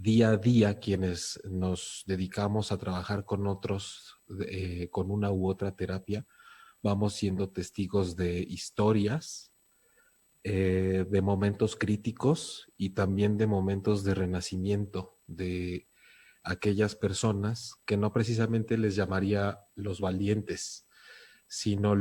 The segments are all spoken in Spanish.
día a día quienes nos dedicamos a trabajar con otros, con una u otra terapia, vamos siendo testigos de historias, de momentos críticos y también de momentos de renacimiento de aquellas personas que no precisamente les llamaría los valientes, sino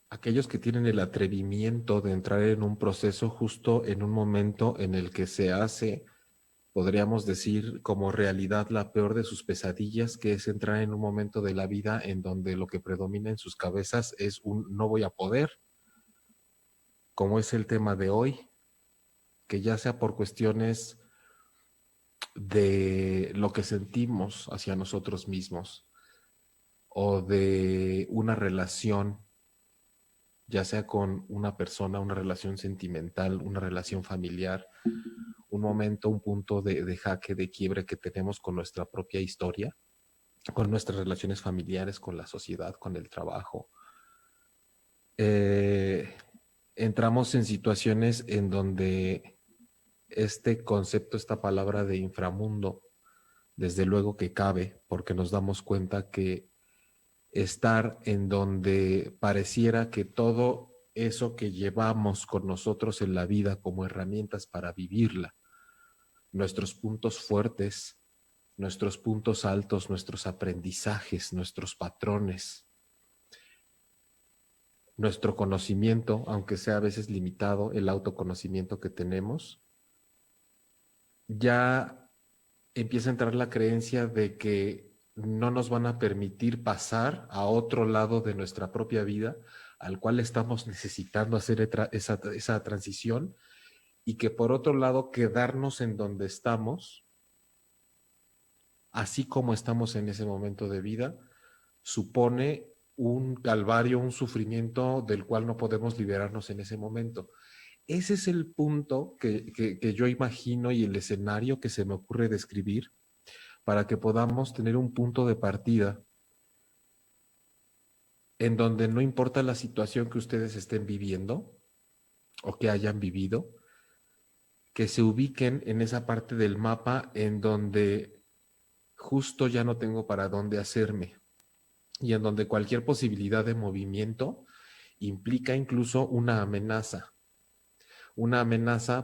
aquellos que tienen el atrevimiento de entrar en un proceso justo en un momento en el que se hace, podríamos decir, como realidad la peor de sus pesadillas, que es entrar en un momento de la vida en donde lo que predomina en sus cabezas es un no voy a poder, como es el tema de hoy, que ya sea por cuestiones de lo que sentimos hacia nosotros mismos o de una relación, ya sea con una persona, una relación sentimental, una relación familiar, un momento, un punto de jaque, de quiebre que tenemos con nuestra propia historia, con nuestras relaciones familiares, con la sociedad, con el trabajo. Eh, Entramos en situaciones en donde este concepto, esta palabra de inframundo, desde luego que cabe, porque nos damos cuenta que estar en donde pareciera que todo eso que llevamos con nosotros en la vida como herramientas para vivirla, nuestros puntos fuertes, nuestros puntos altos, nuestros aprendizajes, nuestros patrones, nuestro conocimiento, aunque sea a veces limitado, el autoconocimiento que tenemos, ya empieza a entrar la creencia de que no nos van a permitir pasar a otro lado de nuestra propia vida, al cual estamos necesitando hacer esa transición, y que por otro lado quedarnos en donde estamos, así como estamos en ese momento de vida, supone un calvario, un sufrimiento del cual no podemos liberarnos en ese momento. Ese es el punto que yo imagino y el escenario que se me ocurre describir para que podamos tener un punto de partida en donde no importa la situación que ustedes estén viviendo o que hayan vivido, que se ubiquen en esa parte del mapa en donde justo ya no tengo para dónde hacerme y en donde cualquier posibilidad de movimiento implica incluso una amenaza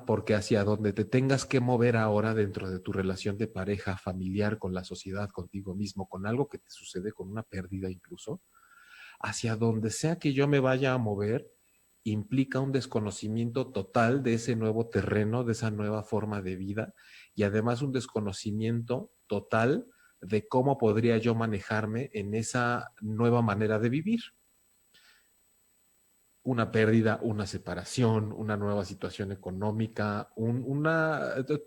porque hacia donde te tengas que mover ahora dentro de tu relación de pareja, familiar, con la sociedad, contigo mismo, con algo que te sucede, con una pérdida incluso, hacia donde sea que yo me vaya a mover, implica un desconocimiento total de ese nuevo terreno, de esa nueva forma de vida y además un desconocimiento total de cómo podría yo manejarme en esa nueva manera de vivir. Una pérdida, una separación, una nueva situación económica,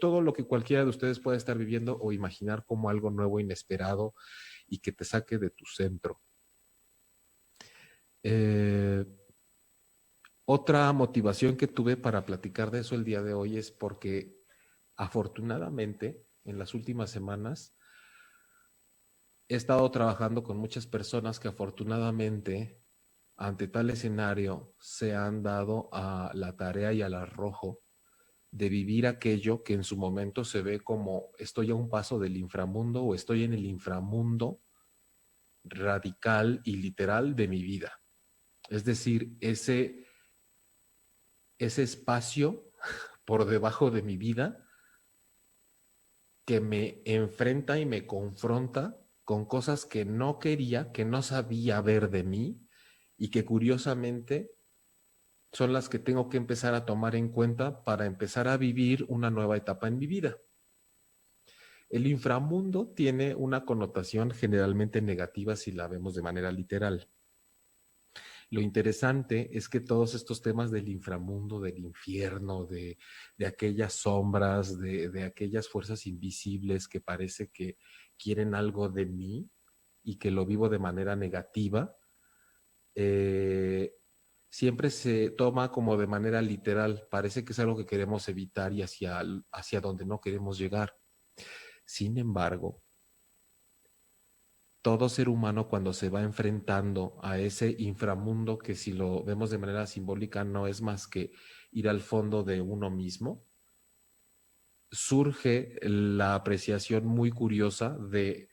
todo lo que cualquiera de ustedes pueda estar viviendo o imaginar como algo nuevo, inesperado y que te saque de tu centro. Eh, Otra motivación que tuve para platicar de eso el día de hoy es porque afortunadamente en las últimas semanas he estado trabajando con muchas personas que afortunadamente ante tal escenario se han dado a la tarea y al arrojo de vivir aquello que en su momento se ve como estoy a un paso del inframundo o estoy en el inframundo radical y literal de mi vida. Es decir, ese espacio por debajo de mi vida que me enfrenta y me confronta con cosas que no quería, que no sabía ver de mí y que curiosamente son las que tengo que empezar a tomar en cuenta para empezar a vivir una nueva etapa en mi vida. El inframundo tiene una connotación generalmente negativa si la vemos de manera literal. Lo interesante es que todos estos temas del inframundo, del infierno, de aquellas sombras, de aquellas fuerzas invisibles que parece que quieren algo de mí y que lo vivo de manera negativa, eh, siempre se toma como de manera literal. Parece que es algo que queremos evitar y hacia donde no queremos llegar. Sin embargo, todo ser humano cuando se va enfrentando a ese inframundo que si lo vemos de manera simbólica no es más que ir al fondo de uno mismo, surge la apreciación muy curiosa de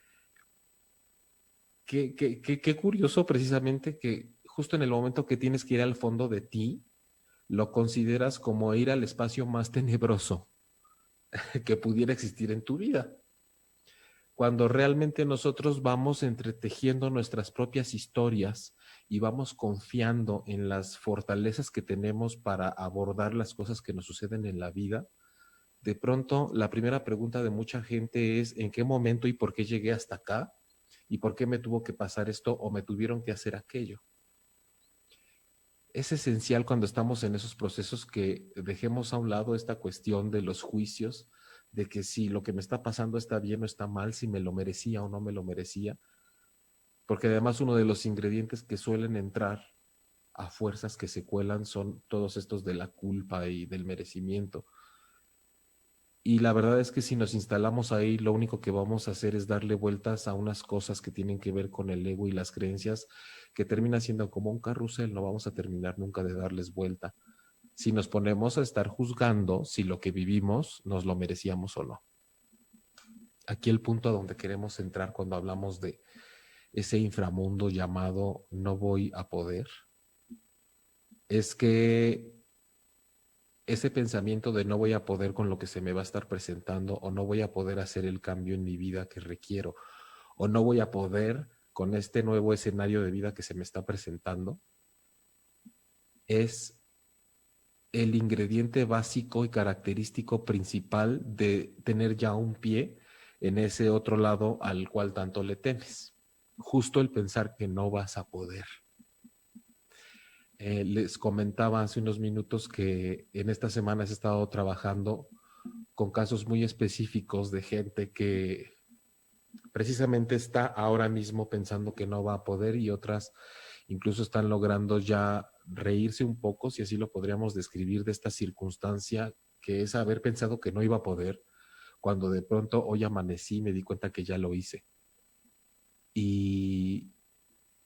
qué curioso precisamente que justo en el momento que tienes que ir al fondo de ti, lo consideras como ir al espacio más tenebroso que pudiera existir en tu vida, cuando realmente nosotros vamos entretejiendo nuestras propias historias y vamos confiando en las fortalezas que tenemos para abordar las cosas que nos suceden en la vida. De pronto, la primera pregunta de mucha gente es ¿en qué momento y por qué llegué hasta acá? ¿Y por qué me tuvo que pasar esto o me tuvieron que hacer aquello? Es esencial cuando estamos en esos procesos que dejemos a un lado esta cuestión de los juicios, de que si lo que me está pasando está bien o está mal, si me lo merecía o no me lo merecía, porque además uno de los ingredientes que suelen entrar a fuerzas que se cuelan son todos estos de la culpa y del merecimiento. Y la verdad es que si nos instalamos ahí, lo único que vamos a hacer es darle vueltas a unas cosas que tienen que ver con el ego y las creencias, que termina siendo como un carrusel, no vamos a terminar nunca de darles vuelta. Si nos ponemos a estar juzgando si lo que vivimos nos lo merecíamos o no. Aquí el punto a donde queremos entrar cuando hablamos de ese inframundo llamado no voy a poder, es que ese pensamiento de no voy a poder con lo que se me va a estar presentando, o no voy a poder hacer el cambio en mi vida que requiero, o no voy a poder con este nuevo escenario de vida que se me está presentando, es el ingrediente básico y característico principal de tener ya un pie en ese otro lado al cual tanto le temes. Justo el pensar que no vas a poder. Les comentaba hace unos minutos que en estas semanas he estado trabajando con casos muy específicos de gente que precisamente está ahora mismo pensando que no va a poder, y otras incluso están logrando ya reírse un poco, si así lo podríamos describir, de esta circunstancia que es haber pensado que no iba a poder, cuando de pronto hoy amanecí y me di cuenta que ya lo hice. Y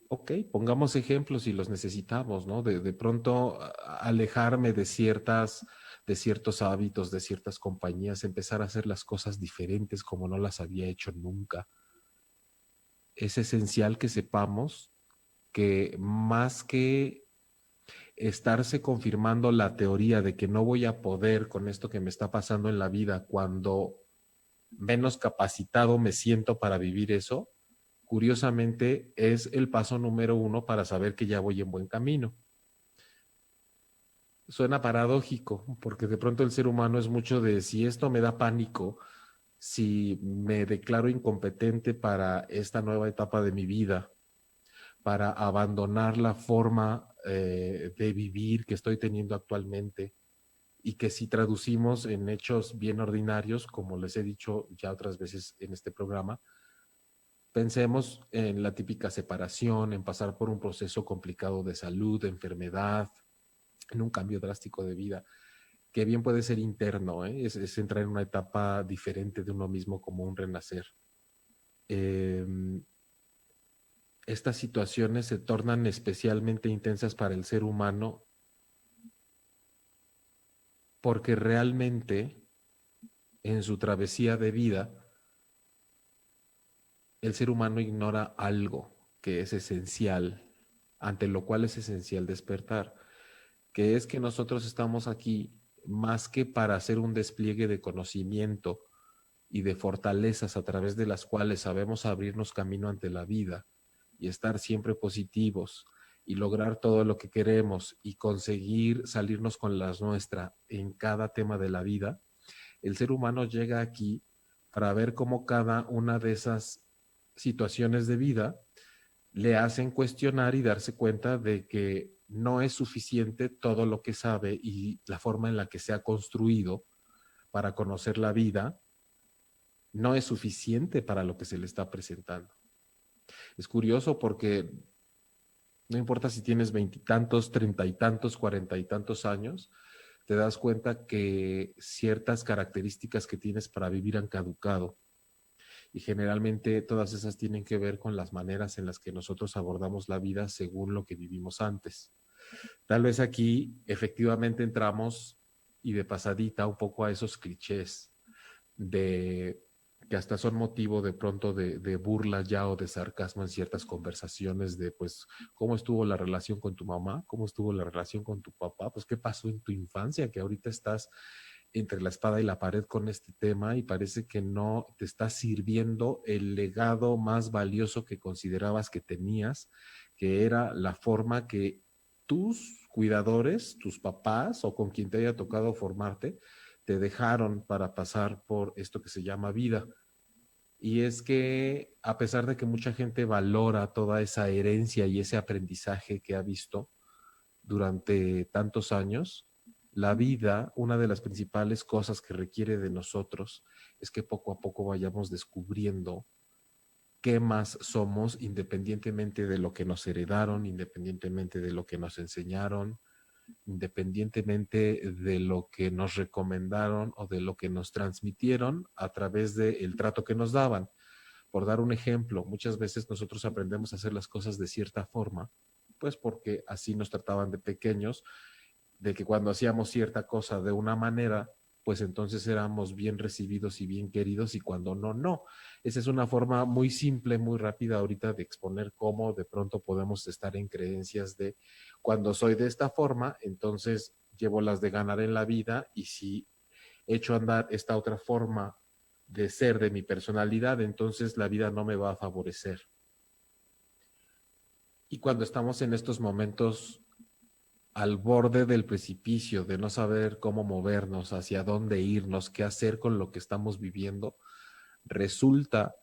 ok, pongamos ejemplos si los necesitamos, ¿no? De pronto alejarme de ciertos hábitos, de ciertas compañías, empezar a hacer las cosas diferentes como no las había hecho nunca. Es esencial que sepamos que más que estarse confirmando la teoría de que no voy a poder con esto que me está pasando en la vida, cuando menos capacitado me siento para vivir eso, curiosamente es el paso número uno para saber que ya voy en buen camino. Suena paradójico, porque de pronto el ser humano es mucho de si esto me da pánico, si me declaro incompetente para esta nueva etapa de mi vida, para abandonar la forma de vivir que estoy teniendo actualmente, y que si traducimos en hechos bien ordinarios, como les he dicho ya otras veces en este programa, pensemos en la típica separación, en pasar por un proceso complicado de salud, de enfermedad, en un cambio drástico de vida, que bien puede ser interno, es entrar en una etapa diferente de uno mismo, como un renacer. Eh, Estas situaciones se tornan especialmente intensas para el ser humano porque realmente en su travesía de vida el ser humano ignora algo que es esencial, ante lo cual es esencial despertar, que es que nosotros estamos aquí más que para hacer un despliegue de conocimiento y de fortalezas a través de las cuales sabemos abrirnos camino ante la vida y estar siempre positivos y lograr todo lo que queremos y conseguir salirnos con las nuestras en cada tema de la vida. El ser humano llega aquí para ver cómo cada una de esas situaciones de vida le hacen cuestionar y darse cuenta de que no es suficiente todo lo que sabe y la forma en la que se ha construido para conocer la vida, no es suficiente para lo que se le está presentando. Es curioso porque no importa si tienes veintitantos, treinta y tantos, cuarenta y tantos años, te das cuenta que ciertas características que tienes para vivir han caducado. Y generalmente todas esas tienen que ver con las maneras en las que nosotros abordamos la vida según lo que vivimos antes. Tal vez aquí efectivamente entramos y de pasadita un poco a esos clichés de que hasta son motivo de pronto de burla ya o de sarcasmo en ciertas conversaciones de pues cómo estuvo la relación con tu mamá, cómo estuvo la relación con tu papá, pues qué pasó en tu infancia, que ahorita estás entre la espada y la pared con este tema y parece que no te está sirviendo el legado más valioso que considerabas que tenías, que era la forma que tus cuidadores, tus papás o con quien te haya tocado formarte, te dejaron para pasar por esto que se llama vida. Y es que a pesar de que mucha gente valora toda esa herencia y ese aprendizaje que ha visto durante tantos años, la vida, una de las principales cosas que requiere de nosotros es que poco a poco vayamos descubriendo qué más somos independientemente de lo que nos heredaron, independientemente de lo que nos enseñaron, independientemente de lo que nos recomendaron o de lo que nos transmitieron a través del trato que nos daban. Por dar un ejemplo, muchas veces nosotros aprendemos a hacer las cosas de cierta forma, pues porque así nos trataban de pequeños, de que cuando hacíamos cierta cosa de una manera, pues entonces éramos bien recibidos y bien queridos y cuando no, no. Esa es una forma muy simple, muy rápida ahorita de exponer cómo de pronto podemos estar en creencias de cuando soy de esta forma, entonces llevo las de ganar en la vida y si echo a andar esta otra forma de ser de mi personalidad, entonces la vida no me va a favorecer. Y cuando estamos en estos momentos al borde del precipicio, de no saber cómo movernos, hacia dónde irnos, qué hacer con lo que estamos viviendo, resulta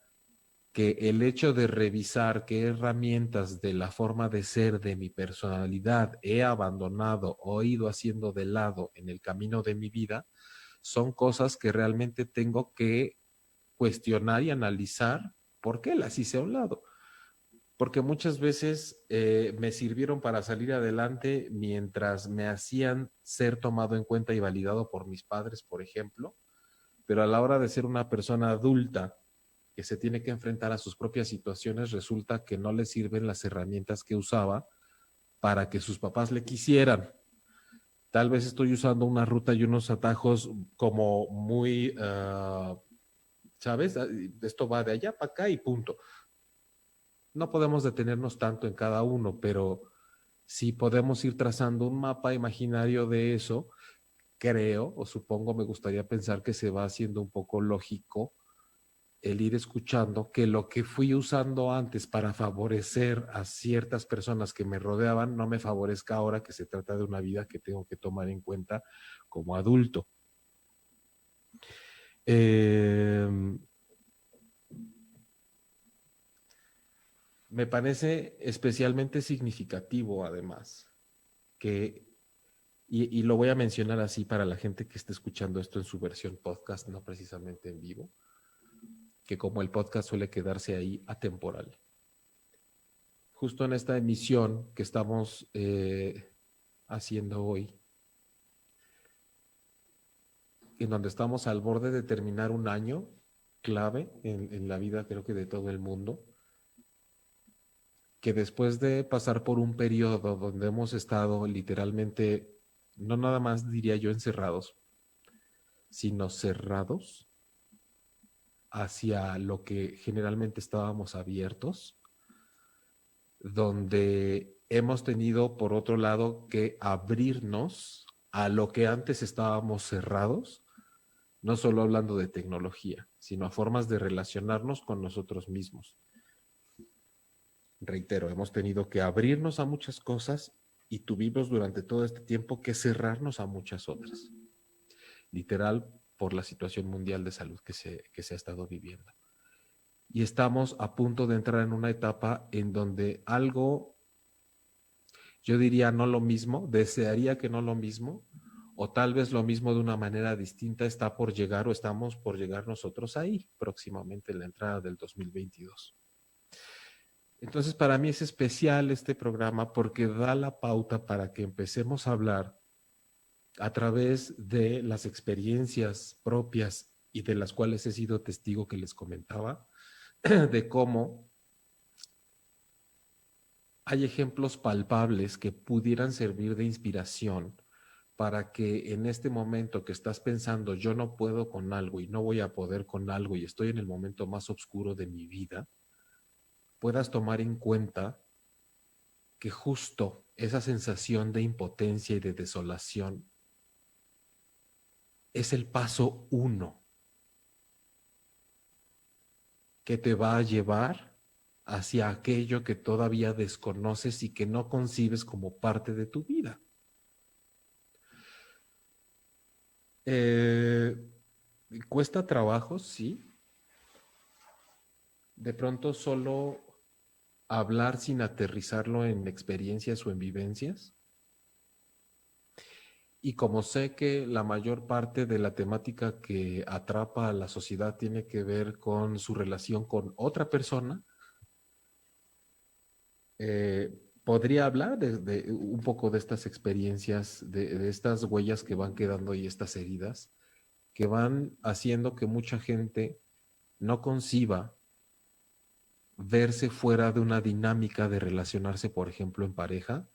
que el hecho de revisar qué herramientas de la forma de ser de mi personalidad he abandonado o he ido haciendo de lado en el camino de mi vida, son cosas que realmente tengo que cuestionar y analizar por qué las hice a un lado. Porque muchas veces me sirvieron para salir adelante mientras me hacían ser tomado en cuenta y validado por mis padres, por ejemplo, pero a la hora de ser una persona adulta que se tiene que enfrentar a sus propias situaciones, resulta que no le sirven las herramientas que usaba para que sus papás le quisieran. Tal vez estoy usando una ruta y unos atajos como muy, ¿sabes? Esto va de allá para acá y punto. No podemos detenernos tanto en cada uno, pero si podemos ir trazando un mapa imaginario de eso, creo o supongo, me gustaría pensar que se va haciendo un poco lógico el ir escuchando que lo que fui usando antes para favorecer a ciertas personas que me rodeaban no me favorezca ahora que se trata de una vida que tengo que tomar en cuenta como adulto. Eh, Me parece especialmente significativo, además, que, y lo voy a mencionar así para la gente que esté escuchando esto en su versión podcast, no precisamente en vivo, que como el podcast suele quedarse ahí atemporal. Justo en esta emisión que estamos haciendo hoy, en donde estamos al borde de terminar un año clave en la vida, creo que de todo el mundo, que después de pasar por un periodo donde hemos estado literalmente, no nada más diría yo encerrados, sino cerrados hacia lo que generalmente estábamos abiertos, donde hemos tenido, por otro lado, que abrirnos a lo que antes estábamos cerrados, no solo hablando de tecnología, sino a formas de relacionarnos con nosotros mismos. Reitero, hemos tenido que abrirnos a muchas cosas y tuvimos durante todo este tiempo que cerrarnos a muchas otras. Literal, por la situación mundial de salud que se ha estado viviendo. Y estamos a punto de entrar en una etapa en donde algo, yo diría no lo mismo, desearía que no lo mismo, o tal vez lo mismo de una manera distinta está por llegar o estamos por llegar nosotros ahí próximamente en la entrada del 2022. Entonces, para mí es especial este programa porque da la pauta para que empecemos a hablar a través de las experiencias propias y de las cuales he sido testigo que les comentaba, de cómo hay ejemplos palpables que pudieran servir de inspiración para que en este momento que estás pensando, yo no puedo con algo y no voy a poder con algo y estoy en el momento más oscuro de mi vida, puedas tomar en cuenta que justo esa sensación de impotencia y de desolación es el paso uno que te va a llevar hacia aquello que todavía desconoces y que no concibes como parte de tu vida. Eh, ¿Cuesta trabajo? Sí. De pronto solo hablar sin aterrizarlo en experiencias o en vivencias. Y como sé que la mayor parte de la temática que atrapa a la sociedad tiene que ver con su relación con otra persona, podría hablar de un poco de estas experiencias, de estas huellas que van quedando y estas heridas que van haciendo que mucha gente no conciba verse fuera de una dinámica de relacionarse, por ejemplo, en pareja,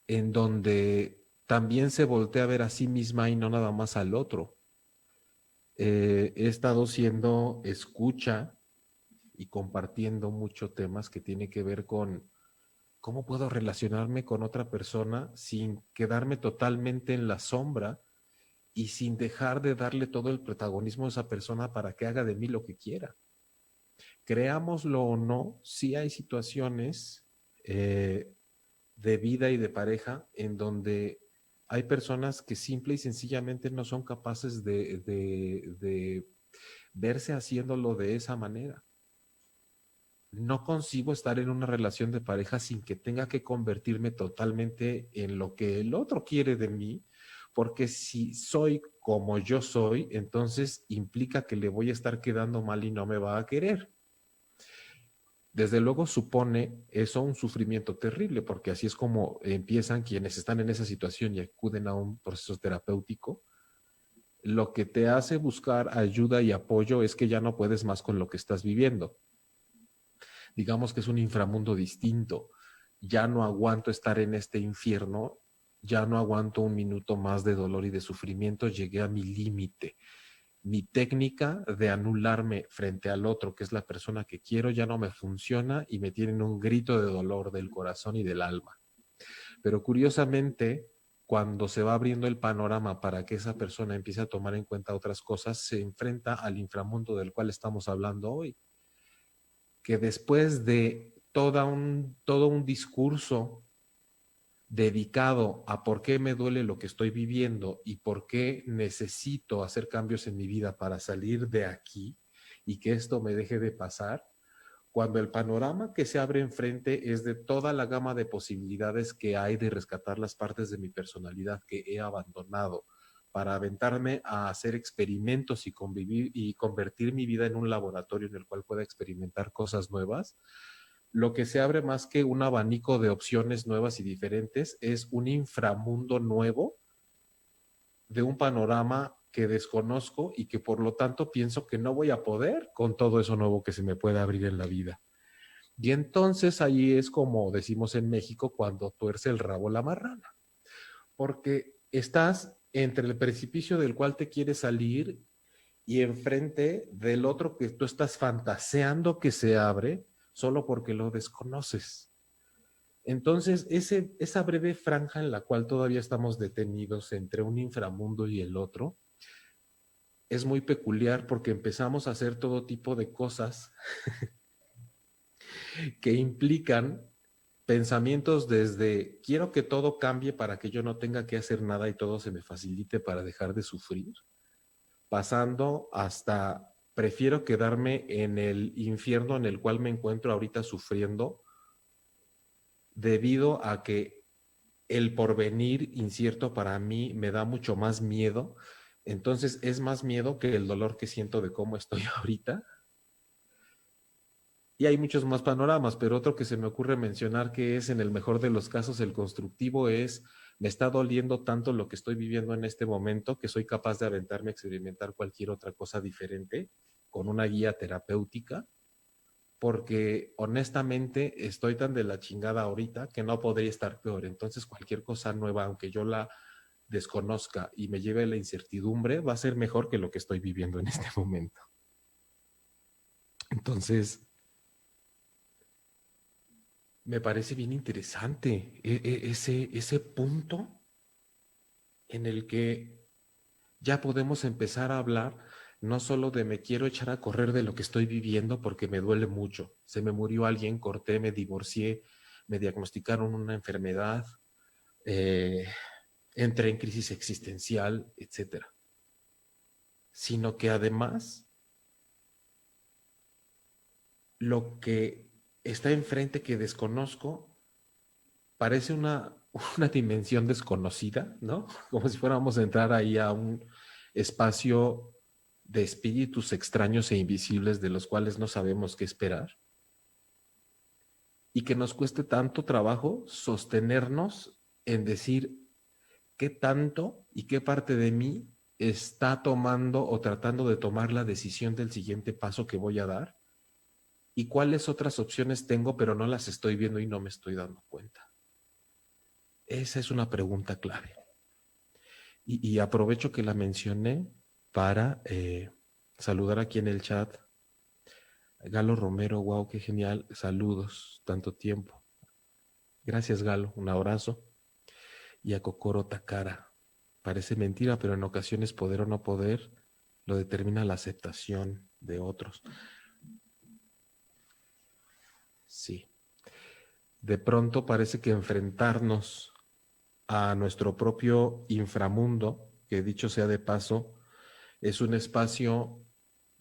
en donde también se voltea a ver a sí misma y no nada más al otro. He estado siendo escucha y compartiendo muchos temas que tiene que ver con cómo puedo relacionarme con otra persona sin quedarme totalmente en la sombra y sin dejar de darle todo el protagonismo a esa persona para que haga de mí lo que quiera. Creámoslo o no, sí hay situaciones eh, de vida y de pareja en donde hay personas que simple y sencillamente no son capaces de verse haciéndolo de esa manera. No concibo estar en una relación de pareja sin que tenga que convertirme totalmente en lo que el otro quiere de mí, porque si soy como yo soy, entonces implica que le voy a estar quedando mal y no me va a querer. Desde luego supone eso un sufrimiento terrible, porque así es como empiezan quienes están en esa situación y acuden a un proceso terapéutico. Lo que te hace buscar ayuda y apoyo es que ya no puedes más con lo que estás viviendo. Digamos que es un inframundo distinto. Ya no aguanto estar en este infierno, ya no aguanto un minuto más de dolor y de sufrimiento, llegué a mi límite. Mi técnica de anularme frente al otro, que es la persona que quiero, ya no me funciona y me tienen un grito de dolor del corazón y del alma. Pero curiosamente, cuando se va abriendo el panorama para que esa persona empiece a tomar en cuenta otras cosas, se enfrenta al inframundo del cual estamos hablando hoy, que después de todo un discurso dedicado a por qué me duele lo que estoy viviendo y por qué necesito hacer cambios en mi vida para salir de aquí y que esto me deje de pasar, cuando el panorama que se abre enfrente es de toda la gama de posibilidades que hay de rescatar las partes de mi personalidad que he abandonado para aventarme a hacer experimentos y convivir y convertir mi vida en un laboratorio en el cual pueda experimentar cosas nuevas, lo que se abre más que un abanico de opciones nuevas y diferentes es un inframundo nuevo de un panorama que desconozco y que por lo tanto pienso que no voy a poder con todo eso nuevo que se me puede abrir en la vida. Y entonces ahí es como decimos en México cuando tuerce el rabo la marrana, porque estás entre el precipicio del cual te quieres salir y enfrente del otro que tú estás fantaseando que se abre solo porque lo desconoces. Entonces, esa breve franja en la cual todavía estamos detenidos entre un inframundo y el otro es muy peculiar porque empezamos a hacer todo tipo de cosas que implican pensamientos desde quiero que todo cambie para que yo no tenga que hacer nada y todo se me facilite para dejar de sufrir, pasando hasta prefiero quedarme en el infierno en el cual me encuentro ahorita sufriendo debido a que el porvenir incierto para mí me da mucho más miedo. Entonces es más miedo que el dolor que siento de cómo estoy ahorita. Y hay muchos más panoramas, pero otro que se me ocurre mencionar que es en el mejor de los casos el constructivo es, me está doliendo tanto lo que estoy viviendo en este momento que soy capaz de aventarme a experimentar cualquier otra cosa diferente con una guía terapéutica porque honestamente estoy tan de la chingada ahorita que no podría estar peor. Entonces cualquier cosa nueva, aunque yo la desconozca y me lleve a la incertidumbre, va a ser mejor que lo que estoy viviendo en este momento. Entonces, me parece bien interesante ese punto en el que ya podemos empezar a hablar no solo de me quiero echar a correr de lo que estoy viviendo porque me duele mucho. Se me murió alguien, corté, me divorcié, me diagnosticaron una enfermedad, eh, entré en crisis existencial, etcétera. Sino que además lo que está enfrente que desconozco parece una dimensión desconocida, ¿no? Como si fuéramos a entrar ahí a un espacio de espíritus extraños e invisibles de los cuales no sabemos qué esperar y que nos cueste tanto trabajo sostenernos en decir qué tanto y qué parte de mí está tomando o tratando de tomar la decisión del siguiente paso que voy a dar y cuáles otras opciones tengo pero no las estoy viendo y no me estoy dando cuenta. Esa es una pregunta clave. Y aprovecho que la mencioné para saludar aquí en el chat. Galo Romero, wow, qué genial. Saludos, tanto tiempo. Gracias, Galo. Un abrazo. Y a Kokoro Takara. Parece mentira, pero en ocasiones poder o no poder lo determina la aceptación de otros. Sí. De pronto parece que enfrentarnos a nuestro propio inframundo, que dicho sea de paso, es un espacio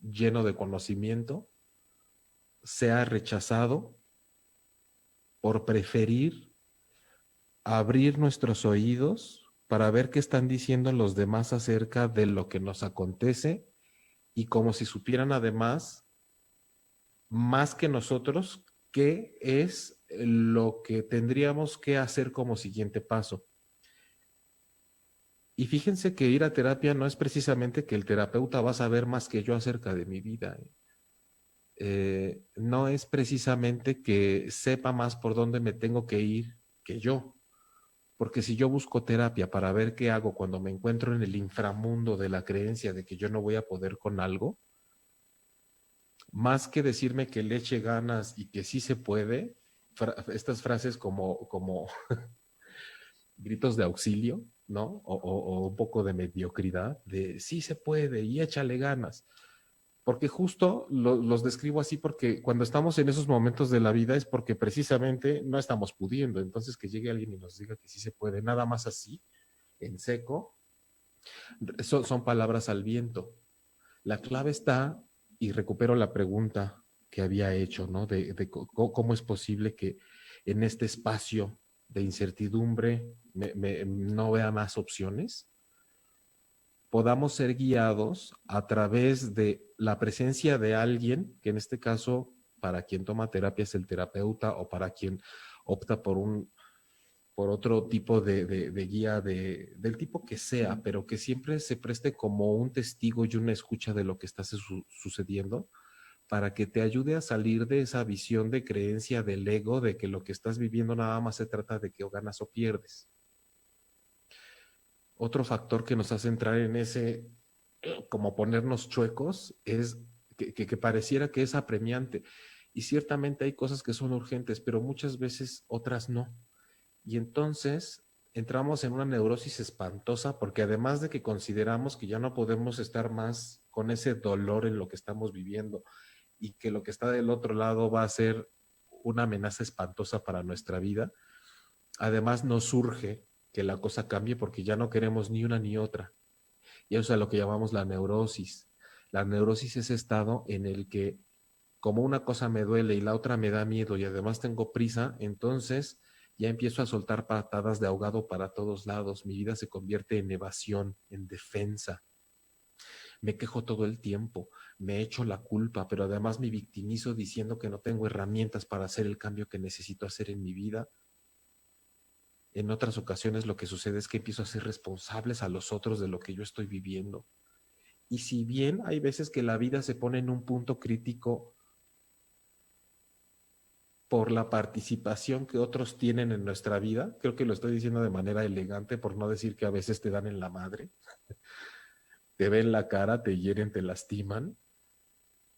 lleno de conocimiento, sea rechazado por preferir abrir nuestros oídos para ver qué están diciendo los demás acerca de lo que nos acontece y como si supieran además, más que nosotros, qué es lo que tendríamos que hacer como siguiente paso. Y fíjense que ir a terapia no es precisamente que el terapeuta va a saber más que yo acerca de mi vida. No es precisamente que sepa más por dónde me tengo que ir que yo. Porque si yo busco terapia para ver qué hago cuando me encuentro en el inframundo de la creencia de que yo no voy a poder con algo, más que decirme que le eche ganas y que sí se puede, estas frases como gritos de auxilio, ¿no? O un poco de mediocridad, de sí se puede y échale ganas. Porque justo los describo así porque cuando estamos en esos momentos de la vida es porque precisamente no estamos pudiendo. Entonces que llegue alguien y nos diga que sí se puede, nada más así, en seco, son palabras al viento. La clave está, y recupero la pregunta que había hecho, ¿no? De cómo es posible que en este espacio de incertidumbre no vea más opciones, podamos ser guiados a través de la presencia de alguien, que en este caso, para quien toma terapia es el terapeuta o para quien opta por otro tipo de guía del tipo que sea, pero que siempre se preste como un testigo y una escucha de lo que está sucediendo para que te ayude a salir de esa visión de creencia del ego de que lo que estás viviendo nada más se trata de que o ganas o pierdes. Otro factor que nos hace entrar en ese, como ponernos chuecos, es que pareciera que es apremiante. Y ciertamente hay cosas que son urgentes, pero muchas veces otras no. Y entonces entramos en una neurosis espantosa porque además de que consideramos que ya no podemos estar más con ese dolor en lo que estamos viviendo y que lo que está del otro lado va a ser una amenaza espantosa para nuestra vida, además nos surge que la cosa cambie porque ya no queremos ni una ni otra. Y eso es a lo que llamamos la neurosis. La neurosis es ese estado en el que como una cosa me duele y la otra me da miedo y además tengo prisa, entonces ya empiezo a soltar patadas de ahogado para todos lados. Mi vida se convierte en evasión, en defensa. Me quejo todo el tiempo, me echo la culpa, pero además me victimizo diciendo que no tengo herramientas para hacer el cambio que necesito hacer en mi vida. En otras ocasiones lo que sucede es que empiezo a ser responsables a los otros de lo que yo estoy viviendo. Y si bien hay veces que la vida se pone en un punto crítico por la participación que otros tienen en nuestra vida. Creo que lo estoy diciendo de manera elegante, por no decir que a veces te dan en la madre, te ven la cara, te hieren, te lastiman.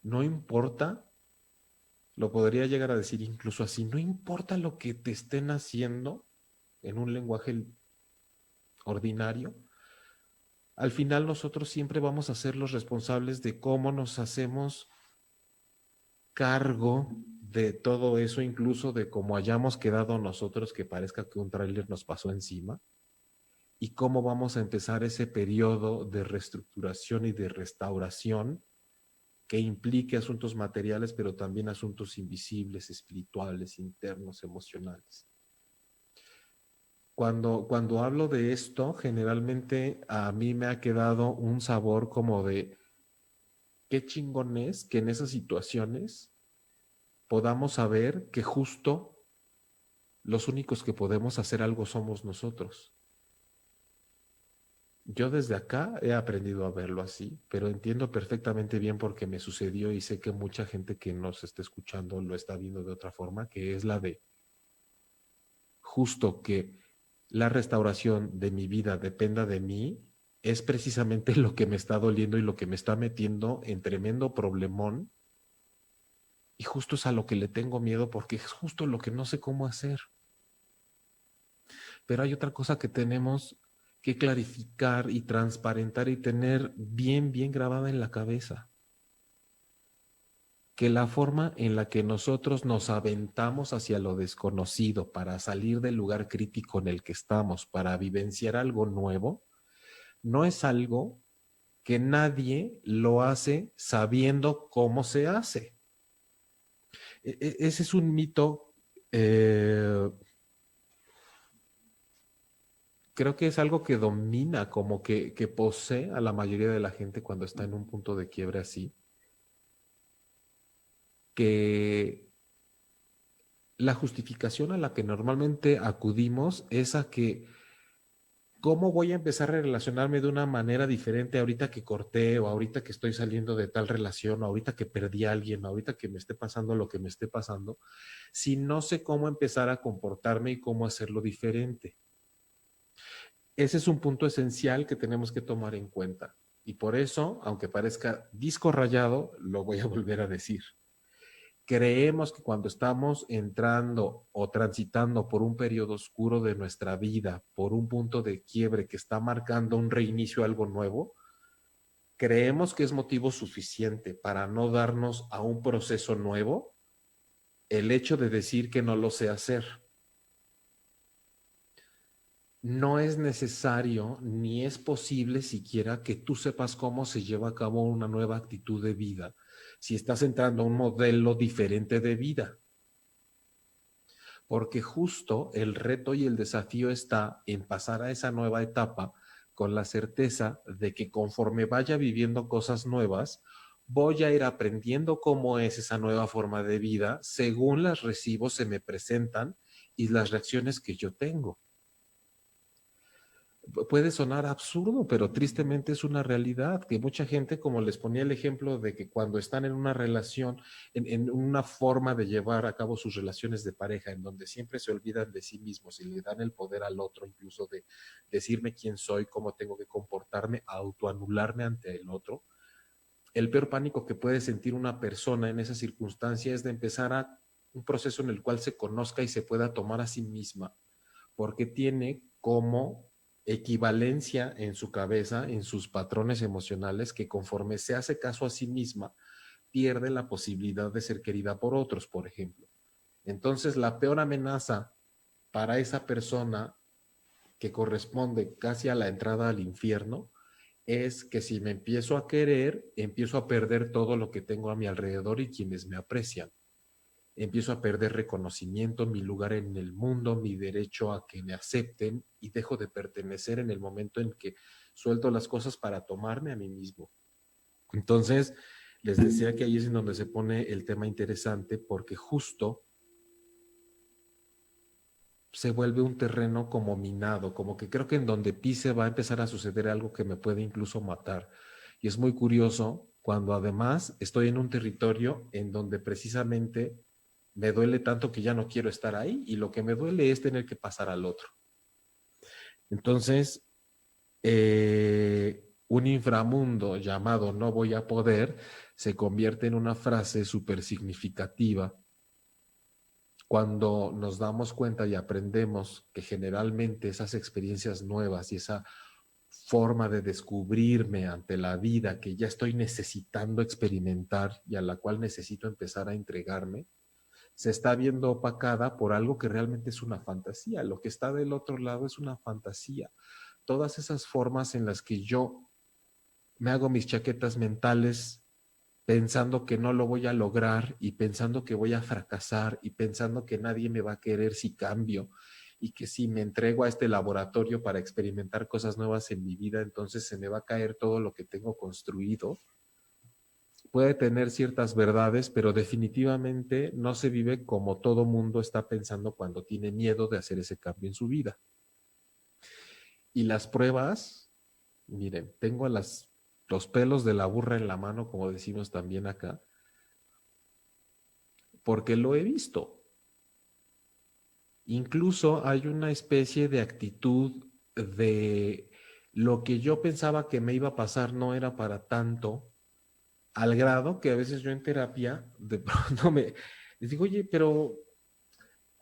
No importa, lo podría llegar a decir incluso así, no importa lo que te estén haciendo en un lenguaje ordinario, al final nosotros siempre vamos a ser los responsables de cómo nos hacemos cargo de todo eso, incluso de cómo hayamos quedado nosotros, que parezca que un tráiler nos pasó encima, y cómo vamos a empezar ese periodo de reestructuración y de restauración que implique asuntos materiales, pero también asuntos invisibles, espirituales, internos, emocionales. Cuando hablo de esto, generalmente a mí me ha quedado un sabor como de qué chingón es que en esas situaciones podamos saber que justo los únicos que podemos hacer algo somos nosotros. Yo desde acá he aprendido a verlo así, pero entiendo perfectamente bien por qué me sucedió y sé que mucha gente que nos está escuchando lo está viendo de otra forma, que es la de justo que la restauración de mi vida dependa de mí, es precisamente lo que me está doliendo y lo que me está metiendo en tremendo problemón. Y justo es a lo que le tengo miedo porque es justo lo que no sé cómo hacer. Pero hay otra cosa que tenemos que clarificar y transparentar y tener bien, bien grabada en la cabeza. Que la forma en la que nosotros nos aventamos hacia lo desconocido para salir del lugar crítico en el que estamos, para vivenciar algo nuevo, no es algo que nadie lo hace sabiendo cómo se hace. Ese es un mito, creo que es algo que domina, como que posee a la mayoría de la gente cuando está en un punto de quiebre así, que la justificación a la que normalmente acudimos es a que ¿cómo voy a empezar a relacionarme de una manera diferente ahorita que corté o ahorita que estoy saliendo de tal relación o ahorita que perdí a alguien o ahorita que me esté pasando lo que me esté pasando, si no sé cómo empezar a comportarme y cómo hacerlo diferente? Ese es un punto esencial que tenemos que tomar en cuenta. Y por eso, aunque parezca disco rayado, lo voy a volver a decir. Creemos que cuando estamos entrando o transitando por un periodo oscuro de nuestra vida, por un punto de quiebre que está marcando un reinicio a algo nuevo, creemos que es motivo suficiente para no darnos a un proceso nuevo el hecho de decir que no lo sé hacer. No es necesario ni es posible siquiera que tú sepas cómo se lleva a cabo una nueva actitud de vida si estás entrando a un modelo diferente de vida. Porque justo el reto y el desafío está en pasar a esa nueva etapa con la certeza de que conforme vaya viviendo cosas nuevas, voy a ir aprendiendo cómo es esa nueva forma de vida según las recibos se me presentan y las reacciones que yo tengo. Puede sonar absurdo, pero tristemente es una realidad que mucha gente, como les ponía el ejemplo de que cuando están en una relación, en una forma de llevar a cabo sus relaciones de pareja, en donde siempre se olvidan de sí mismos y le dan el poder al otro, incluso de decirme quién soy, cómo tengo que comportarme, autoanularme ante el otro. El peor pánico que puede sentir una persona en esa circunstancia es de empezar a un proceso en el cual se conozca y se pueda tomar a sí misma porque tiene como equivalencia en su cabeza, en sus patrones emocionales, que conforme se hace caso a sí misma, pierde la posibilidad de ser querida por otros, por ejemplo. Entonces, la peor amenaza para esa persona que corresponde casi a la entrada al infierno es que si me empiezo a querer, empiezo a perder todo lo que tengo a mi alrededor y quienes me aprecian. Empiezo a perder reconocimiento, mi lugar en el mundo, mi derecho a que me acepten y dejo de pertenecer en el momento en que suelto las cosas para tomarme a mí mismo. Entonces, les decía que ahí es en donde se pone el tema interesante porque justo se vuelve un terreno como minado, como que creo que en donde pise va a empezar a suceder algo que me puede incluso matar. Y es muy curioso cuando además estoy en un territorio en donde precisamente Me duele tanto que ya no quiero estar ahí y lo que me duele es tener que pasar al otro. Entonces, un inframundo llamado no voy a poder se convierte en una frase súper significativa cuando nos damos cuenta y aprendemos que generalmente esas experiencias nuevas y esa forma de descubrirme ante la vida que ya estoy necesitando experimentar y a la cual necesito empezar a entregarme, se está viendo opacada por algo que realmente es una fantasía. Lo que está del otro lado es una fantasía. Todas esas formas en las que yo me hago mis chaquetas mentales pensando que no lo voy a lograr y pensando que voy a fracasar y pensando que nadie me va a querer si cambio y que si me entrego a este laboratorio para experimentar cosas nuevas en mi vida, entonces se me va a caer todo lo que tengo construido. Puede tener ciertas verdades, pero definitivamente no se vive como todo mundo está pensando cuando tiene miedo de hacer ese cambio en su vida. Y las pruebas, miren, tengo los pelos de la burra en la mano, como decimos también acá, porque lo he visto. Incluso hay una especie de actitud de lo que yo pensaba que me iba a pasar no era para tanto, al grado que a veces yo en terapia de pronto les digo, oye, pero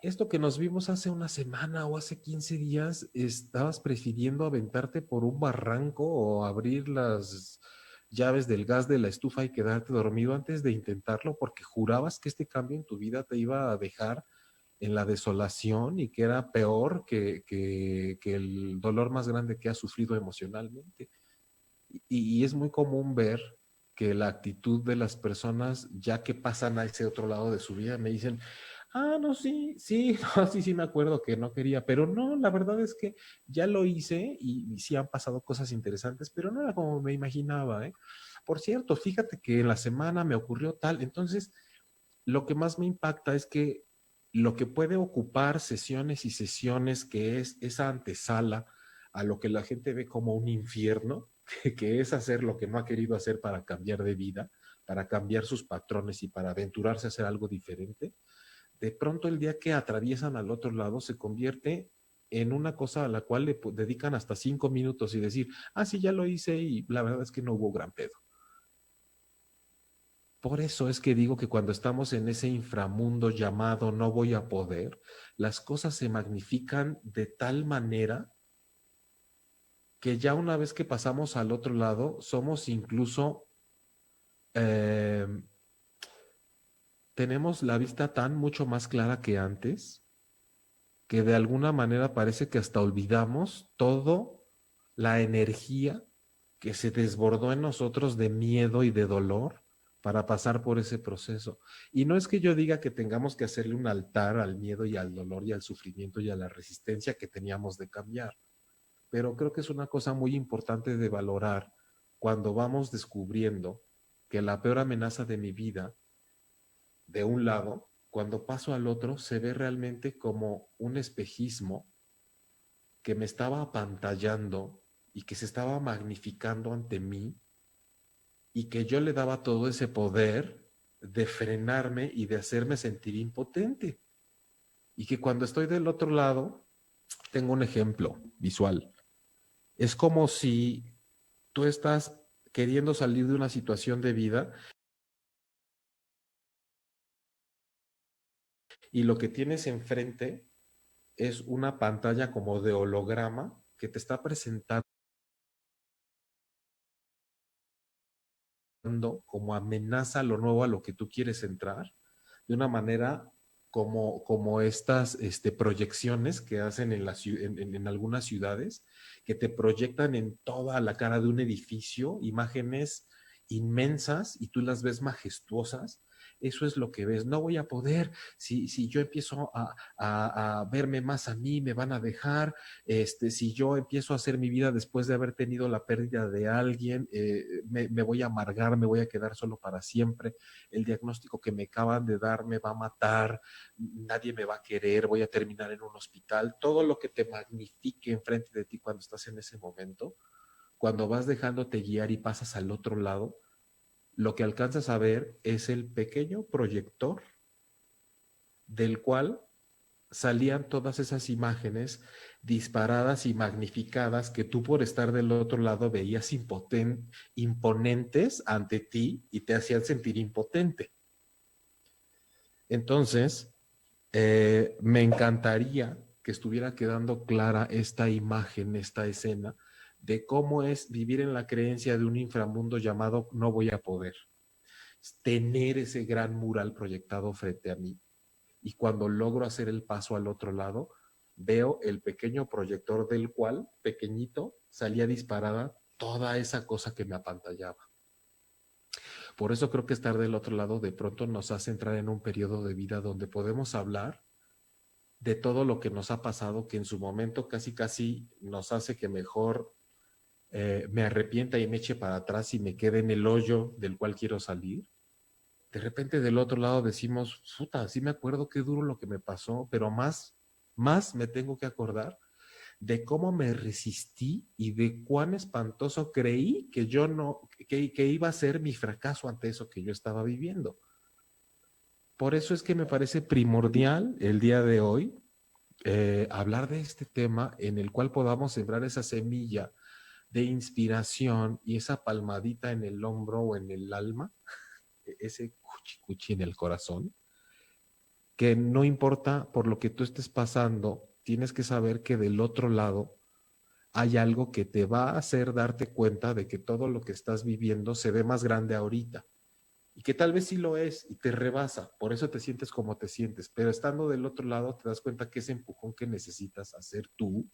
esto que nos vimos hace una semana o hace 15 días, ¿estabas prefiriendo aventarte por un barranco o abrir las llaves del gas de la estufa y quedarte dormido antes de intentarlo porque jurabas que este cambio en tu vida te iba a dejar en la desolación y que era peor que el dolor más grande que has sufrido emocionalmente? Y es muy común ver que la actitud de las personas, ya que pasan a ese otro lado de su vida, me dicen, ah, no, sí, sí, no, sí, sí, me acuerdo que no quería, pero no, la verdad es que ya lo hice y sí han pasado cosas interesantes, pero no era como me imaginaba, ¿eh? Por cierto, fíjate que en la semana me ocurrió tal, entonces lo que más me impacta es que lo que puede ocupar sesiones y sesiones, que es esa antesala a lo que la gente ve como un infierno, que es hacer lo que no ha querido hacer para cambiar de vida, para cambiar sus patrones y para aventurarse a hacer algo diferente, de pronto el día que atraviesan al otro lado se convierte en una cosa a la cual le dedican hasta 5 minutos y decir, ah, sí, ya lo hice y la verdad es que no hubo gran pedo. Por eso es que digo que cuando estamos en ese inframundo llamado no voy a poder, las cosas se magnifican de tal manera que ya una vez que pasamos al otro lado, somos incluso, eh, tenemos la vista tan mucho más clara que antes, que de alguna manera parece que hasta olvidamos todo la energía que se desbordó en nosotros de miedo y de dolor para pasar por ese proceso. Y no es que yo diga que tengamos que hacerle un altar al miedo y al dolor y al sufrimiento y a la resistencia que teníamos de cambiar, pero creo que es una cosa muy importante de valorar cuando vamos descubriendo que la peor amenaza de mi vida, de un lado, cuando paso al otro, se ve realmente como un espejismo que me estaba apantallando y que se estaba magnificando ante mí y que yo le daba todo ese poder de frenarme y de hacerme sentir impotente. Y que cuando estoy del otro lado, tengo un ejemplo visual. Es como si tú estás queriendo salir de una situación de vida y lo que tienes enfrente es una pantalla como de holograma que te está presentando como amenaza a lo nuevo a lo que tú quieres entrar, de una manera como estas proyecciones que hacen en algunas ciudades, que te proyectan en toda la cara de un edificio, imágenes inmensas y tú las ves majestuosas. Eso es lo que ves. No voy a poder, si yo empiezo a verme más a mí, me van a dejar, si yo empiezo a hacer mi vida después de haber tenido la pérdida de alguien, me voy a amargar, me voy a quedar solo para siempre, el diagnóstico que me acaban de dar me va a matar, nadie me va a querer, voy a terminar en un hospital, todo lo que te magnifique enfrente de ti cuando estás en ese momento, cuando vas dejándote guiar y pasas al otro lado, lo que alcanzas a ver es el pequeño proyector del cual salían todas esas imágenes disparadas y magnificadas que tú por estar del otro lado veías imponentes ante ti y te hacían sentir impotente. Entonces, me encantaría que estuviera quedando clara esta imagen, esta escena de cómo es vivir en la creencia de un inframundo llamado no voy a poder. Tener ese gran mural proyectado frente a mí. Y cuando logro hacer el paso al otro lado, veo el pequeño proyector del cual, pequeñito, salía disparada toda esa cosa que me apantallaba. Por eso creo que estar del otro lado de pronto nos hace entrar en un periodo de vida donde podemos hablar de todo lo que nos ha pasado, que en su momento casi casi nos hace que mejor me arrepienta y me eche para atrás y me quede en el hoyo del cual quiero salir. De repente del otro lado decimos, puta, sí me acuerdo qué duro lo que me pasó, pero más me tengo que acordar de cómo me resistí y de cuán espantoso creí que yo no, que iba a ser mi fracaso ante eso que yo estaba viviendo. Por eso es que me parece primordial el día de hoy hablar de este tema en el cual podamos sembrar esa semilla de inspiración y esa palmadita en el hombro o en el alma, ese cuchi cuchi en el corazón, que no importa por lo que tú estés pasando, tienes que saber que del otro lado hay algo que te va a hacer darte cuenta de que todo lo que estás viviendo se ve más grande ahorita y que tal vez sí lo es y te rebasa, por eso te sientes como te sientes, pero estando del otro lado te das cuenta que ese empujón que necesitas hacer tú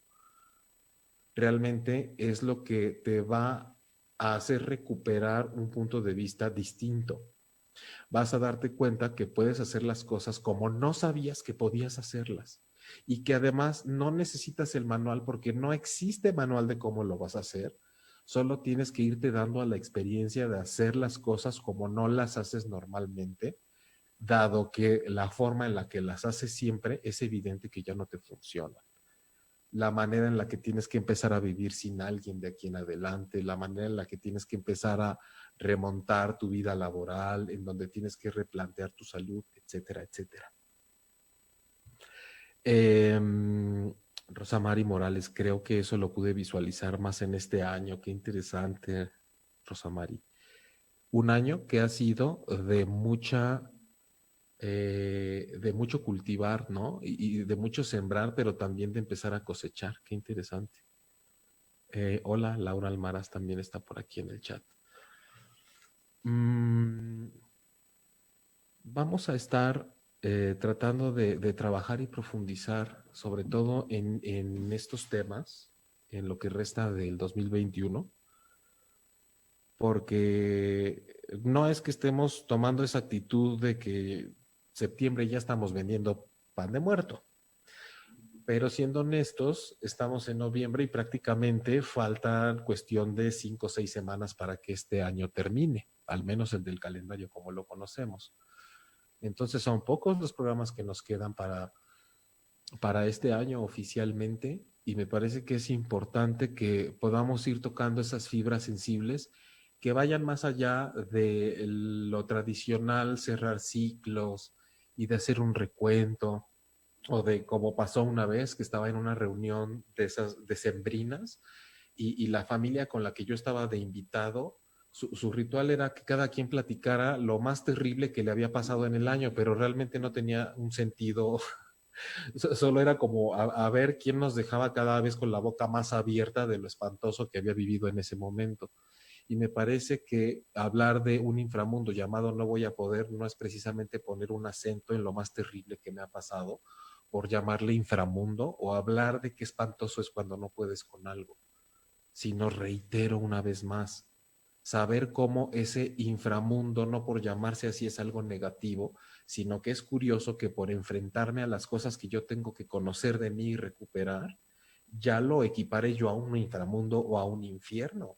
realmente es lo que te va a hacer recuperar un punto de vista distinto. Vas a darte cuenta que puedes hacer las cosas como no sabías que podías hacerlas y que además no necesitas el manual porque no existe manual de cómo lo vas a hacer. Solo tienes que irte dando a la experiencia de hacer las cosas como no las haces normalmente, dado que la forma en la que las haces siempre es evidente que ya no te funciona. La manera en la que tienes que empezar a vivir sin alguien de aquí en adelante, la manera en la que tienes que empezar a remontar tu vida laboral, en donde tienes que replantear tu salud, etcétera, etcétera. Eh, Rosa Mari Morales, creo que eso lo pude visualizar más en este año. Qué interesante, Rosa Mari. Un año que ha sido de mucho cultivar, ¿no? Y de mucho sembrar, pero también de empezar a cosechar. Qué interesante. Hola, Laura Almaraz también está por aquí en el chat. Mm, Vamos a estar tratando de trabajar y profundizar, sobre todo en estos temas, en lo que resta del 2021, porque no es que estemos tomando esa actitud de que septiembre ya estamos vendiendo pan de muerto. Pero siendo honestos, estamos en noviembre y prácticamente falta cuestión de 5 o 6 semanas para que este año termine, al menos el del calendario como lo conocemos. Entonces son pocos los programas que nos quedan para este año oficialmente y me parece que es importante que podamos ir tocando esas fibras sensibles que vayan más allá de lo tradicional, cerrar ciclos y de hacer un recuento o de como pasó una vez que estaba en una reunión de esas decembrinas y la familia con la que yo estaba de invitado, su ritual era que cada quien platicara lo más terrible que le había pasado en el año, pero realmente no tenía un sentido, solo era como a ver quién nos dejaba cada vez con la boca más abierta de lo espantoso que había vivido en ese momento. Y me parece que hablar de un inframundo llamado no voy a poder no es precisamente poner un acento en lo más terrible que me ha pasado por llamarle inframundo o hablar de qué espantoso es cuando no puedes con algo, sino reitero una vez más, saber cómo ese inframundo, no por llamarse así, es algo negativo, sino que es curioso que por enfrentarme a las cosas que yo tengo que conocer de mí y recuperar, ya lo equipare yo a un inframundo o a un infierno,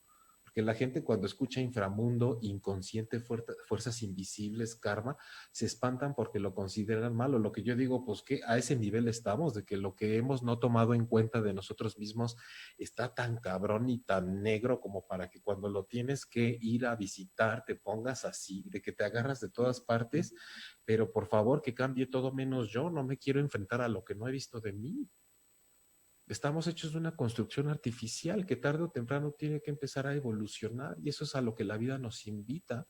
porque la gente cuando escucha inframundo, inconsciente, fuerzas invisibles, karma, se espantan porque lo consideran malo. Lo que yo digo, pues que a ese nivel estamos, de que lo que hemos no tomado en cuenta de nosotros mismos está tan cabrón y tan negro como para que cuando lo tienes que ir a visitar te pongas así, de que te agarras de todas partes, pero por favor que cambie todo menos yo, no me quiero enfrentar a lo que no he visto de mí. Estamos hechos de una construcción artificial que tarde o temprano tiene que empezar a evolucionar y eso es a lo que la vida nos invita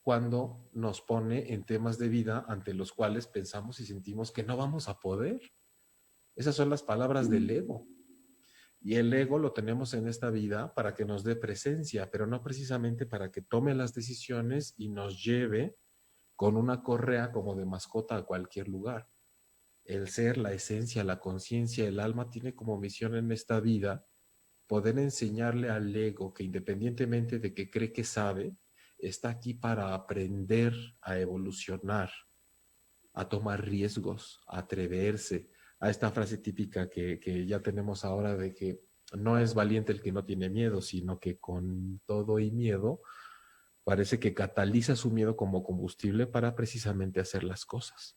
cuando nos pone en temas de vida ante los cuales pensamos y sentimos que no vamos a poder. Esas son las palabras del ego. Y el ego lo tenemos en esta vida para que nos dé presencia, pero no precisamente para que tome las decisiones y nos lleve con una correa como de mascota a cualquier lugar. El ser, la esencia, la conciencia, el alma tiene como misión en esta vida poder enseñarle al ego que independientemente de que cree que sabe, está aquí para aprender a evolucionar, a tomar riesgos, a atreverse, a esta frase típica que ya tenemos ahora de que no es valiente el que no tiene miedo, sino que con todo y miedo parece que cataliza su miedo como combustible para precisamente hacer las cosas.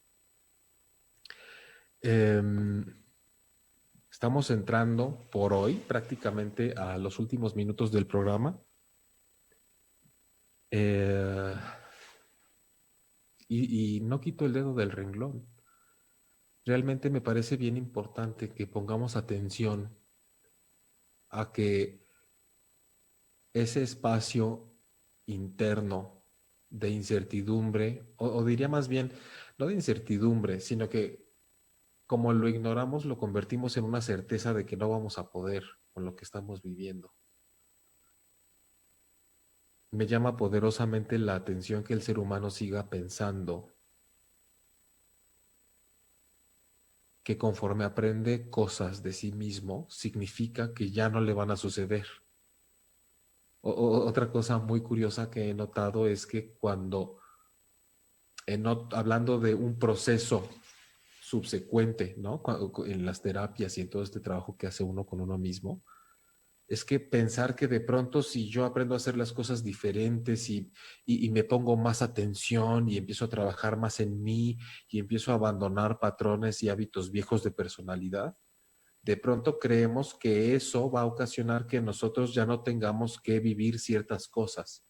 Estamos entrando por hoy prácticamente a los últimos minutos del programa. Y no quito el dedo del renglón. Realmente me parece bien importante que pongamos atención a que ese espacio interno de incertidumbre, o diría más bien, no de incertidumbre, sino que como lo ignoramos, lo convertimos en una certeza de que no vamos a poder con lo que estamos viviendo. Me llama poderosamente la atención que el ser humano siga pensando que conforme aprende cosas de sí mismo, significa que ya no le van a suceder. Otra cosa muy curiosa que he notado es que cuando, hablando de un proceso subsecuente, ¿no? En las terapias y en todo este trabajo que hace uno con uno mismo, es que pensar que de pronto si yo aprendo a hacer las cosas diferentes y me pongo más atención y empiezo a trabajar más en mí y empiezo a abandonar patrones y hábitos viejos de personalidad, de pronto creemos que eso va a ocasionar que nosotros ya no tengamos que vivir ciertas cosas.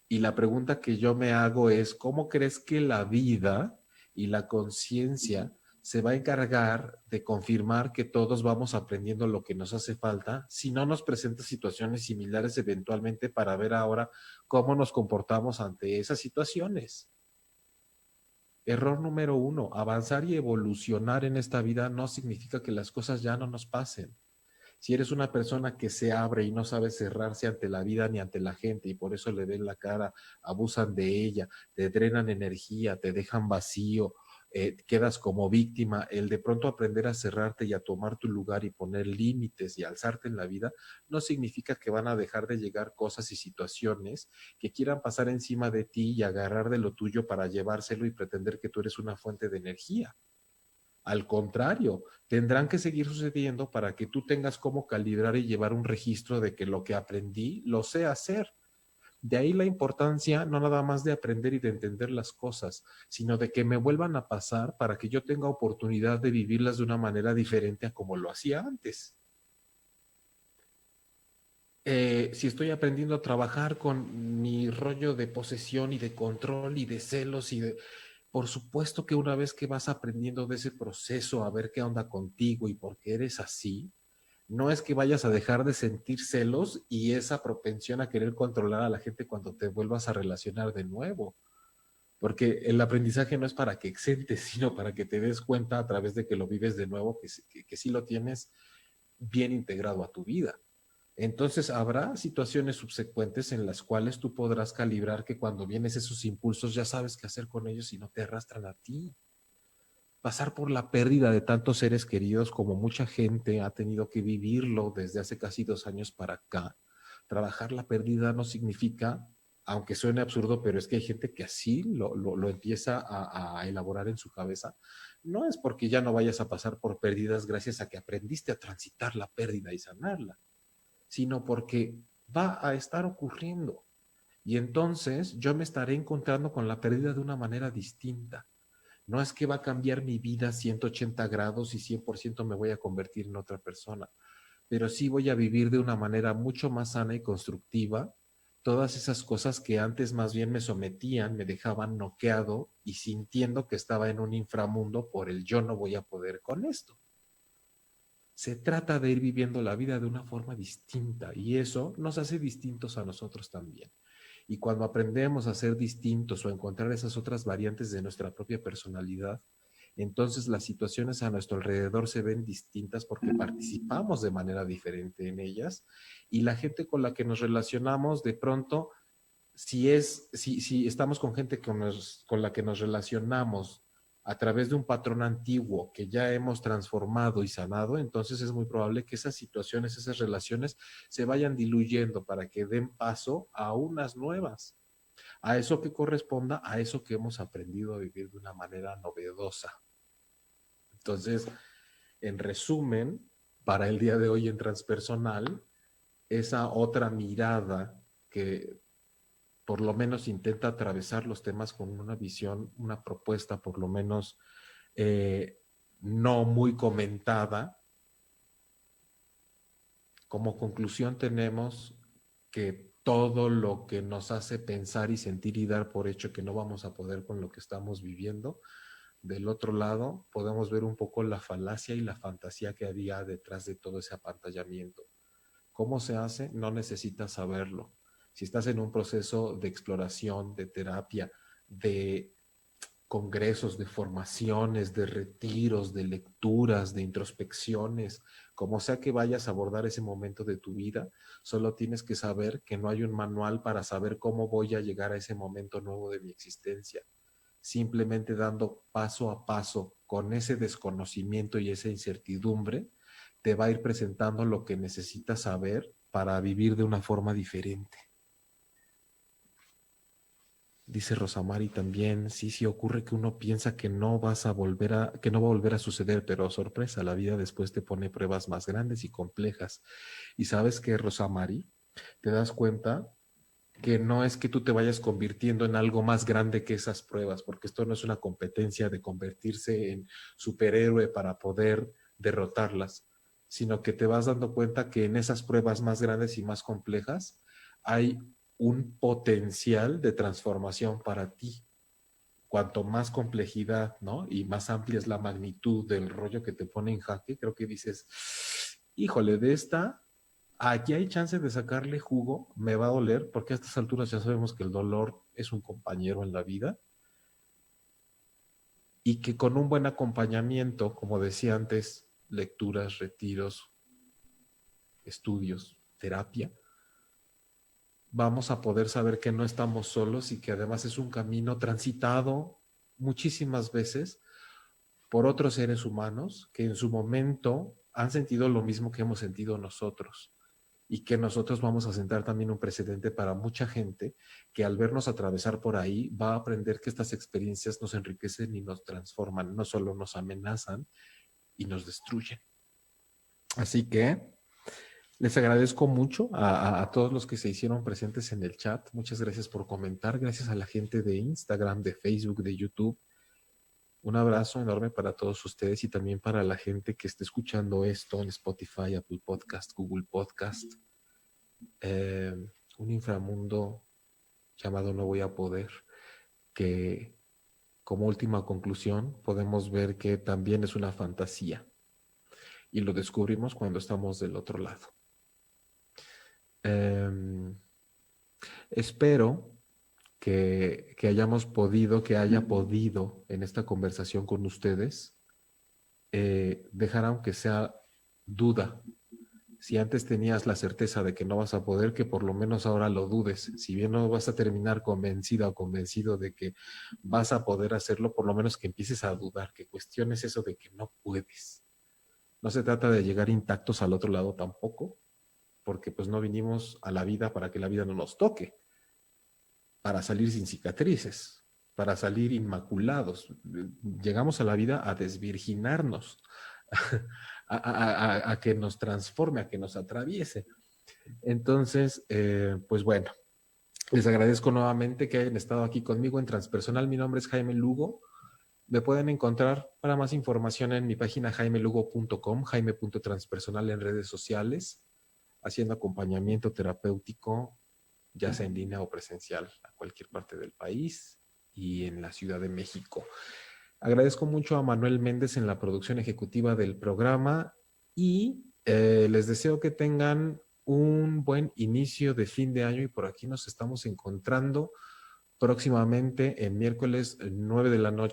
Y la pregunta que yo me hago es, ¿cómo crees que la vida y la conciencia se va a encargar de confirmar que todos vamos aprendiendo lo que nos hace falta si no nos presenta situaciones similares eventualmente para ver ahora cómo nos comportamos ante esas situaciones? Error número 1, avanzar y evolucionar en esta vida no significa que las cosas ya no nos pasen. Si eres una persona que se abre y no sabe cerrarse ante la vida ni ante la gente y por eso le ven la cara, abusan de ella, te drenan energía, te dejan vacío, quedas como víctima, el de pronto aprender a cerrarte y a tomar tu lugar y poner límites y alzarte en la vida, no significa que van a dejar de llegar cosas y situaciones que quieran pasar encima de ti y agarrar de lo tuyo para llevárselo y pretender que tú eres una fuente de energía. Al contrario, tendrán que seguir sucediendo para que tú tengas cómo calibrar y llevar un registro de que lo que aprendí lo sé hacer. De ahí la importancia no nada más de aprender y de entender las cosas, sino de que me vuelvan a pasar para que yo tenga oportunidad de vivirlas de una manera diferente a como lo hacía antes. Si estoy aprendiendo a trabajar con mi rollo de posesión y de control y de celos y de... Por supuesto que una vez que vas aprendiendo de ese proceso a ver qué onda contigo y por qué eres así, no es que vayas a dejar de sentir celos y esa propensión a querer controlar a la gente cuando te vuelvas a relacionar de nuevo. Porque el aprendizaje no es para que exentes, sino para que te des cuenta a través de que lo vives de nuevo, que sí lo tienes bien integrado a tu vida. Entonces habrá situaciones subsecuentes en las cuales tú podrás calibrar que cuando vienes esos impulsos ya sabes qué hacer con ellos y no te arrastran a ti. Pasar por la pérdida de tantos seres queridos como mucha gente ha tenido que vivirlo desde hace casi 2 años para acá. Trabajar la pérdida no significa, aunque suene absurdo, pero es que hay gente que así lo empieza a elaborar en su cabeza. No es porque ya no vayas a pasar por pérdidas gracias a que aprendiste a transitar la pérdida y sanarla, sino porque va a estar ocurriendo. Y entonces yo me estaré encontrando con la pérdida de una manera distinta. No es que va a cambiar mi vida 180 grados y 100% me voy a convertir en otra persona, pero sí voy a vivir de una manera mucho más sana y constructiva todas esas cosas que antes más bien me sometían, me dejaban noqueado y sintiendo que estaba en un inframundo por el yo no voy a poder con esto. Se trata de ir viviendo la vida de una forma distinta y eso nos hace distintos a nosotros también. Y cuando aprendemos a ser distintos o a encontrar esas otras variantes de nuestra propia personalidad, entonces las situaciones a nuestro alrededor se ven distintas porque participamos de manera diferente en ellas y la gente con la que nos relacionamos de pronto, si estamos con gente con la que nos relacionamos a través de un patrón antiguo que ya hemos transformado y sanado, entonces es muy probable que esas situaciones, esas relaciones se vayan diluyendo para que den paso a unas nuevas, a eso que corresponda a eso que hemos aprendido a vivir de una manera novedosa. Entonces, en resumen, para el día de hoy en Transpersonal, esa otra mirada que por lo menos intenta atravesar los temas con una visión, una propuesta por lo menos eh, no muy comentada. Como conclusión tenemos que todo lo que nos hace pensar y sentir y dar por hecho que no vamos a poder con lo que estamos viviendo, del otro lado podemos ver un poco la falacia y la fantasía que había detrás de todo ese apantallamiento. ¿Cómo se hace? No necesitas saberlo. Si estás en un proceso de exploración, de terapia, de congresos, de formaciones, de retiros, de lecturas, de introspecciones, como sea que vayas a abordar ese momento de tu vida, solo tienes que saber que no hay un manual para saber cómo voy a llegar a ese momento nuevo de mi existencia. Simplemente dando paso a paso con ese desconocimiento y esa incertidumbre, te va a ir presentando lo que necesitas saber para vivir de una forma diferente. Dice Rosamari también, sí, sí ocurre que uno piensa que no vas a volver que no va a volver a suceder, pero sorpresa, la vida después te pone pruebas más grandes y complejas. Y sabes que, Rosamari, te das cuenta que no es que tú te vayas convirtiendo en algo más grande que esas pruebas, porque esto no es una competencia de convertirse en superhéroe para poder derrotarlas, sino que te vas dando cuenta que en esas pruebas más grandes y más complejas hay un potencial de transformación para ti. Cuanto más complejidad, ¿no? Y más amplia es la magnitud del rollo que te pone en jaque, creo que dices, híjole, de esta aquí hay chance de sacarle jugo, me va a doler, porque a estas alturas ya sabemos que el dolor es un compañero en la vida y que con un buen acompañamiento, como decía antes, lecturas, retiros, estudios, terapia, vamos a poder saber que no estamos solos y que además es un camino transitado muchísimas veces por otros seres humanos que en su momento han sentido lo mismo que hemos sentido nosotros y que nosotros vamos a sentar también un precedente para mucha gente que al vernos atravesar por ahí va a aprender que estas experiencias nos enriquecen y nos transforman, no solo nos amenazan y nos destruyen. Así que les agradezco mucho a todos los que se hicieron presentes en el chat. Muchas gracias por comentar. Gracias a la gente de Instagram, de Facebook, de YouTube. Un abrazo enorme para todos ustedes y también para la gente que esté escuchando esto en Spotify, Apple Podcast, Google Podcast. Eh, un inframundo llamado No Voy a Poder, que como última conclusión podemos ver que también es una fantasía y lo descubrimos cuando estamos del otro lado. Espero que hayamos podido, que haya podido en esta conversación con ustedes dejar aunque sea duda. Si antes tenías la certeza de que no vas a poder, que por lo menos ahora lo dudes. Si bien no vas a terminar convencida o convencido de que vas a poder hacerlo, por lo menos que empieces a dudar, que cuestiones eso de que no puedes. No se trata de llegar intactos al otro lado tampoco, porque pues no vinimos a la vida para que la vida no nos toque, para salir sin cicatrices, para salir inmaculados. Llegamos a la vida a desvirginarnos, a que nos transforme, a que nos atraviese. Entonces, pues bueno, les agradezco nuevamente que hayan estado aquí conmigo en Transpersonal. Mi nombre es Jaime Lugo. Me pueden encontrar para más información en mi página jaimelugo.com, jaime.transpersonal en redes sociales, haciendo acompañamiento terapéutico, ya sea en línea o presencial, a cualquier parte del país y en la Ciudad de México. Agradezco mucho a Manuel Méndez en la producción ejecutiva del programa y les deseo que tengan un buen inicio de fin de año y por aquí nos estamos encontrando próximamente en miércoles 9 de la noche.